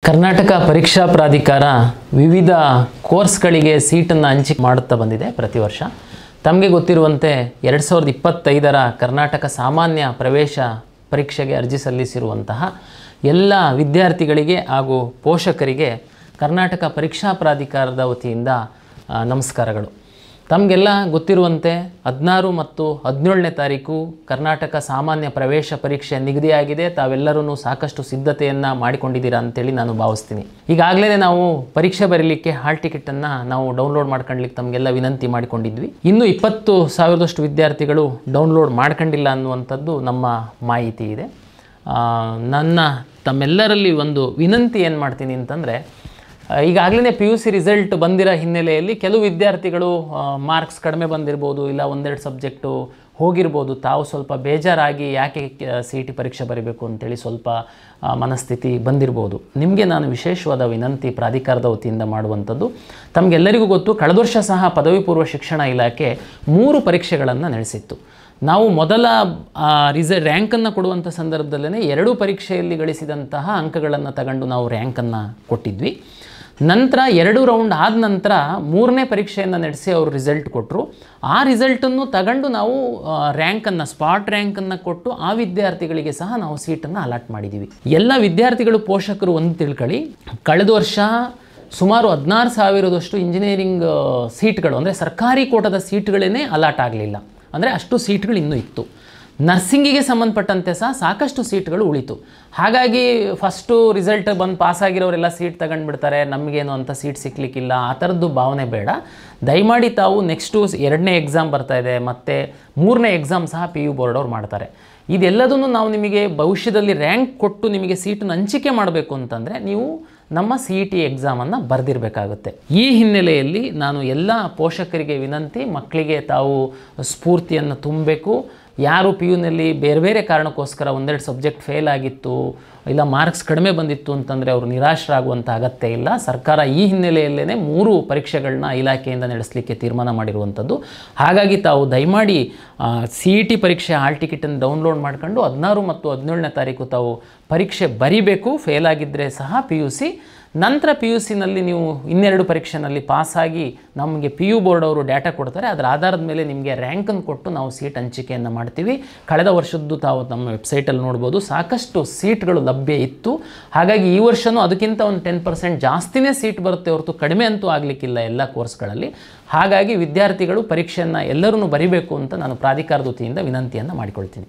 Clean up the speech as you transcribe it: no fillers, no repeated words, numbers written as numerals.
ಕರ್ನಾಟಕ ಪರೀಕ್ಷಾ ಪ್ರಾಧಿಕಾರ ವಿವಿಧ ಕೋರ್ಸ್ಗಳಿಗೆ ಸೀಟನ್ನು ಹಂಚಿಕೆ ಮಾಡುತ್ತಾ ಬಂದಿದೆ ಪ್ರತಿ ವರ್ಷ. ತಮಗೆ ಗೊತ್ತಿರುವಂತೆ 2025ರ ಕರ್ನಾಟಕ ಸಾಮಾನ್ಯ ಪ್ರವೇಶ ಪರೀಕ್ಷೆಗೆ ಅರ್ಜಿ ಸಲ್ಲಿಸಿರುವಂತಹ ಎಲ್ಲ ವಿದ್ಯಾರ್ಥಿಗಳಿಗೆ ಹಾಗೂ ಪೋಷಕರಿಗೆ ಕರ್ನಾಟಕ ಪರೀಕ್ಷಾ ಪ್ರಾಧಿಕಾರದ ವತಿಯಿಂದ ನಮಸ್ಕಾರಗಳು. ತಮಗೆಲ್ಲ ಗೊತ್ತಿರುವಂತೆ 16 ಮತ್ತು 17ನೇ ತಾರೀಕು ಕರ್ನಾಟಕ ಸಾಮಾನ್ಯ ಪ್ರವೇಶ ಪರೀಕ್ಷೆ ನಿಗದಿಯಾಗಿದೆ. ತಾವೆಲ್ಲರೂ ಸಾಕಷ್ಟು ಸಿದ್ಧತೆಯನ್ನು ಮಾಡಿಕೊಂಡಿದ್ದೀರಾ ಅಂತೇಳಿ ನಾನು ಭಾವಿಸ್ತೀನಿ. ಈಗಾಗಲೇ ನಾವು ಪರೀಕ್ಷೆ ಬರೀಲಿಕ್ಕೆ ಹಾಲ್ ಟಿಕೆಟನ್ನು ನಾವು ಡೌನ್ಲೋಡ್ ಮಾಡ್ಕೊಳ್ಳಿಕ್ಕೆ ತಮಗೆಲ್ಲ ವಿನಂತಿ ಮಾಡಿಕೊಂಡಿದ್ವಿ. ಇನ್ನೂ 20,000ದಷ್ಟು ವಿದ್ಯಾರ್ಥಿಗಳು ಡೌನ್ಲೋಡ್ ಮಾಡ್ಕೊಂಡಿಲ್ಲ ಅನ್ನುವಂಥದ್ದು ನಮ್ಮ ಮಾಹಿತಿ ಇದೆ. ನನ್ನ ತಮ್ಮೆಲ್ಲರಲ್ಲಿ ಒಂದು ವಿನಂತಿ ಏನು ಮಾಡ್ತೀನಿ ಅಂತಂದರೆ, ಈಗಾಗಲೇ PUC ರಿಸಲ್ಟ್ ಬಂದಿರೋ ಹಿನ್ನೆಲೆಯಲ್ಲಿ ಕೆಲವು ವಿದ್ಯಾರ್ಥಿಗಳು ಮಾರ್ಕ್ಸ್ ಕಡಿಮೆ ಬಂದಿರ್ಬೋದು, ಇಲ್ಲ ಒಂದೆರಡು ಸಬ್ಜೆಕ್ಟು ಹೋಗಿರ್ಬೋದು. ತಾವು ಸ್ವಲ್ಪ ಬೇಜಾರಾಗಿ ಯಾಕೆ CET ಪರೀಕ್ಷೆ ಬರೀಬೇಕು ಅಂತೇಳಿ ಸ್ವಲ್ಪ ಮನಸ್ಥಿತಿ ಬಂದಿರ್ಬೋದು. ನಿಮಗೆ ನಾನು ವಿಶೇಷವಾದ ವಿನಂತಿ ಪ್ರಾಧಿಕಾರದ ವತಿಯಿಂದ ಮಾಡುವಂಥದ್ದು, ತಮಗೆಲ್ಲರಿಗೂ ಗೊತ್ತು, ಕಳೆದ ವರ್ಷ ಸಹ ಪದವಿ ಪೂರ್ವ ಶಿಕ್ಷಣ ಇಲಾಖೆ 3 ಪರೀಕ್ಷೆಗಳನ್ನು ನಡೆಸಿತ್ತು. ನಾವು ಮೊದಲ ರ್ಯಾಂಕನ್ನು ಕೊಡುವಂಥ ಸಂದರ್ಭದಲ್ಲೇ 2 ಪರೀಕ್ಷೆಯಲ್ಲಿ ಗಳಿಸಿದಂತಹ ಅಂಕಗಳನ್ನು ತಗೊಂಡು ನಾವು ರ್ಯಾಂಕನ್ನು ಕೊಟ್ಟಿದ್ವಿ. ನಂತರ 2 ರೌಂಡ್ ಆದ ನಂತರ 3ನೇ ಪರೀಕ್ಷೆಯನ್ನು ನಡೆಸಿ ಅವರು ರಿಸಲ್ಟ್ ಕೊಟ್ಟರು. ಆ ರಿಸಲ್ಟನ್ನು ತಗೊಂಡು ನಾವು ರ್ಯಾಂಕನ್ನು ಸ್ಪಾಟ್ ರ್ಯಾಂಕನ್ನು ಕೊಟ್ಟು ಆ ವಿದ್ಯಾರ್ಥಿಗಳಿಗೆ ಸಹ ನಾವು ಸೀಟನ್ನು ಅಲಾಟ್ ಮಾಡಿದ್ದೀವಿ. ಎಲ್ಲ ವಿದ್ಯಾರ್ಥಿಗಳು ಪೋಷಕರು ಒಂದು ತಿಳ್ಕೊಳ್ಳಿ, ಕಳೆದ ವರ್ಷ ಸುಮಾರು 16,000ದಷ್ಟು ಇಂಜಿನಿಯರಿಂಗ್ ಸೀಟ್ಗಳು ಅಂದರೆ ಸರ್ಕಾರಿ ಕೋಟದ ಸೀಟ್ಗಳೇ ಅಲಾಟ್ ಆಗಲಿಲ್ಲ. ಅಂದರೆ ಅಷ್ಟು ಸೀಟ್ಗಳು ಇನ್ನೂ ಇತ್ತು. ನರ್ಸಿಂಗಿಗೆ ಸಂಬಂಧಪಟ್ಟಂತೆ ಸಹ ಸಾಕಷ್ಟು ಸೀಟ್ಗಳು ಉಳಿತು. ಹಾಗಾಗಿ ಫಸ್ಟು ರಿಸಲ್ಟ್ ಬಂದು ಪಾಸಾಗಿರೋರೆಲ್ಲ ಸೀಟ್ ತಗೊಂಡ್ಬಿಡ್ತಾರೆ, ನಮಗೇನು ಅಂತ ಸೀಟ್ ಸಿಕ್ಕಲಿಕ್ಕಿಲ್ಲ, ಆ ಥರದ್ದು ಭಾವನೆ ಬೇಡ. ದಯಮಾಡಿ ತಾವು ನೆಕ್ಸ್ಟು 2ನೇ ಎಕ್ಸಾಮ್ ಬರ್ತಾಯಿದೆ, ಮತ್ತು 3ನೇ ಎಕ್ಸಾಮ್ ಸಹ PU ಬೋರ್ಡ್ ಅವ್ರು ಮಾಡ್ತಾರೆ. ಇದೆಲ್ಲದನ್ನು ನಾವು ನಿಮಗೆ ಭವಿಷ್ಯದಲ್ಲಿ ರ್ಯಾಂಕ್ ಕೊಟ್ಟು ನಿಮಗೆ ಸೀಟನ್ನು ಹಂಚಿಕೆ ಮಾಡಬೇಕು ಅಂತಂದರೆ ನೀವು ನಮ್ಮ CET ಎಕ್ಸಾಮನ್ನು ಬರೆದಿರಬೇಕಾಗುತ್ತೆ. ಈ ಹಿನ್ನೆಲೆಯಲ್ಲಿ ನಾನು ಎಲ್ಲ ಪೋಷಕರಿಗೆ ವಿನಂತಿ, ಮಕ್ಕಳಿಗೆ ತಾವು ಸ್ಫೂರ್ತಿಯನ್ನು ತುಂಬಬೇಕು. ಯಾರು PUನಲ್ಲಿ ಬೇರೆ ಬೇರೆ ಕಾರಣಕ್ಕೋಸ್ಕರ ಒಂದೆರಡು ಸಬ್ಜೆಕ್ಟ್ ಫೇಲ್ ಆಗಿತ್ತು, ಇಲ್ಲ ಮಾರ್ಕ್ಸ್ ಕಡಿಮೆ ಬಂದಿತ್ತು ಅಂತಂದರೆ ಅವರು ನಿರಾಶರಾಗುವಂಥ ಅಗತ್ಯ ಇಲ್ಲ. ಸರ್ಕಾರ ಈ ಹಿನ್ನೆಲೆಯಲ್ಲೇ 3 ಪರೀಕ್ಷೆಗಳನ್ನ ಇಲಾಖೆಯಿಂದ ನಡೆಸಲಿಕ್ಕೆ ತೀರ್ಮಾನ ಮಾಡಿರುವಂಥದ್ದು. ಹಾಗಾಗಿ ತಾವು ದಯಮಾಡಿ CET ಪರೀಕ್ಷೆ ಹಾಲ್ ಟಿಕೆಟನ್ನು ಡೌನ್ಲೋಡ್ ಮಾಡ್ಕೊಂಡು 16 ಮತ್ತು 17ನೇ ತಾರೀಕು ತಾವು ಪರೀಕ್ಷೆ ಬರೀಬೇಕು. ಫೇಲ್ ಆಗಿದ್ದರೆ ಸಹ PUC, ನಂತರ PUCನಲ್ಲಿ ನೀವು ಇನ್ನೆರಡು ಪರೀಕ್ಷೆನಲ್ಲಿ ಪಾಸಾಗಿ ನಮಗೆ PU ಬೋರ್ಡ್ ಅವರು ಡೇಟಾ ಕೊಡ್ತಾರೆ. ಅದರ ಆಧಾರದ ಮೇಲೆ ನಿಮಗೆ ರ್ಯಾಂಕನ್ನು ಕೊಟ್ಟು ನಾವು ಸೀಟ್ ಹಂಚಿಕೆಯನ್ನು ಮಾಡ್ತೀವಿ. ಕಳೆದ ವರ್ಷದ್ದು ತಾವು ನಮ್ಮ ವೆಬ್ಸೈಟಲ್ಲಿ ನೋಡ್ಬೋದು, ಸಾಕಷ್ಟು ಸೀಟ್ಗಳು ಲಭ್ಯ ಇತ್ತು. ಹಾಗಾಗಿ ಈ ವರ್ಷವೂ ಅದಕ್ಕಿಂತ ಒಂದು 10% ಜಾಸ್ತಿನೇ ಸೀಟ್ ಬರುತ್ತೆ ಹೊರತು ಕಡಿಮೆ ಅಂತೂ ಆಗಲಿಕ್ಕಿಲ್ಲ ಎಲ್ಲ ಕೋರ್ಸ್ಗಳಲ್ಲಿ. ಹಾಗಾಗಿ ವಿದ್ಯಾರ್ಥಿಗಳು ಪರೀಕ್ಷೆಯನ್ನು ಎಲ್ಲರೂ ಬರೀಬೇಕು ಅಂತ ನಾನು ಪ್ರಾಧಿಕಾರದ ವತಿಯಿಂದ ವಿನಂತಿಯನ್ನು ಮಾಡಿಕೊಳ್ತೀನಿ.